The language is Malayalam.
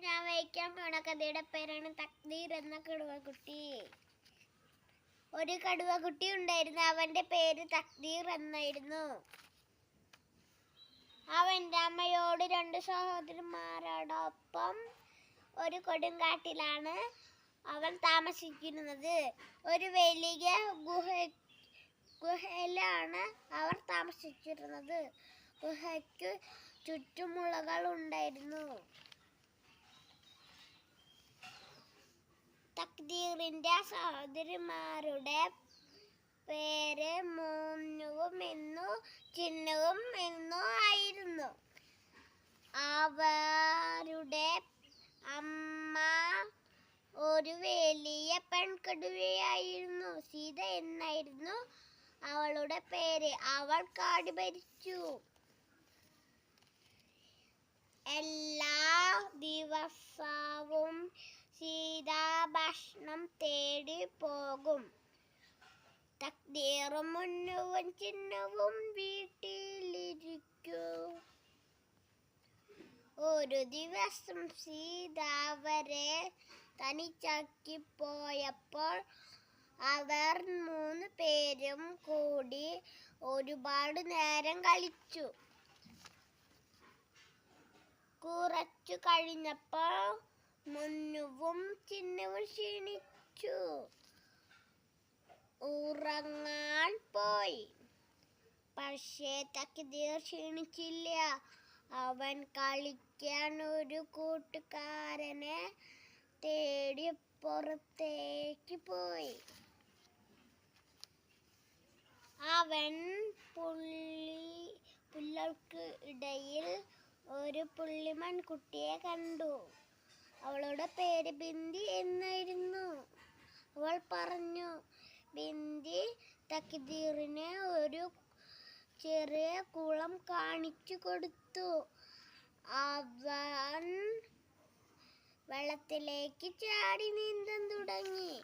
ഞാൻ വായിക്കാൻ പോണ കഥയുടെ പേരാണ് തക്ദീർ എന്ന കടുവക്കുട്ടി. ഒരു കടുവക്കുട്ടി ഉണ്ടായിരുന്നു. അവന്റെ പേര് തക്ദീർ എന്നായിരുന്നു. അവന്റെ അമ്മയോട് 2 സഹോദരന്മാരോടൊപ്പം ഒരു കൊടുങ്കാട്ടിലാണ് അവൻ താമസിക്കുന്നത്. ഒരു വലിയ ഗുഹയിലാണ് അവർ താമസിച്ചിരുന്നത്. ഗുഹയ്ക്ക് ചുറ്റുമുളകൾ ഉണ്ടായിരുന്നു. തക്ദീറിന്റെ സഹോദരിമാരുടെ പേര് മൂന്നുവും എന്നും ചിന്നുവും എന്നും ആയിരുന്നു. അവരുടെ അമ്മ ഒരു വലിയ പെൺകടുവയായിരുന്നു. സീത എന്നായിരുന്നു അവളുടെ പേര്. അവൾ കാട് ഭരിച്ചു. എല്ലാ ദിവസവും സീത ഭക്ഷണം തേടി പോകും. തക്ദീറും മുന്നുവും ചിന്നുവും വീട്ടിലിരിക്കും. ഒരു ദിവസം സീത അവരെ തനിച്ചാക്കി പോയപ്പോൾ അവർ 3 പേരും കൂടി ഒരുപാട് നേരം കളിച്ചു. കുറച്ചു കഴിഞ്ഞപ്പോൾ മുന്നുവും ചിന്നുവും ക്ഷീണിച്ചു ഉറങ്ങാൻ പോയി. പക്ഷേ തക്ദീർ ക്ഷീണിച്ചില്ല. അവൻ കളിക്കാൻ ഒരു കൂട്ടുകാരനെ തേടി പുറത്തേക്ക് പോയി. അവൻ പുല്ലുകൾക്ക് ഇടയിൽ ഒരു പുള്ളിമാൻകുട്ടിയെ കണ്ടു. അവളുടെ പേര് ബിന്ദി എന്നായിരുന്നു. അവൾ പറഞ്ഞു, ബിന്ദി തക്ദീറിന് ഒരു ചെറിയ കുളം കാണിച്ചു കൊടുത്തു. അവൻ വെള്ളത്തിലേക്ക് ചാടി നീന്താൻ തുടങ്ങി.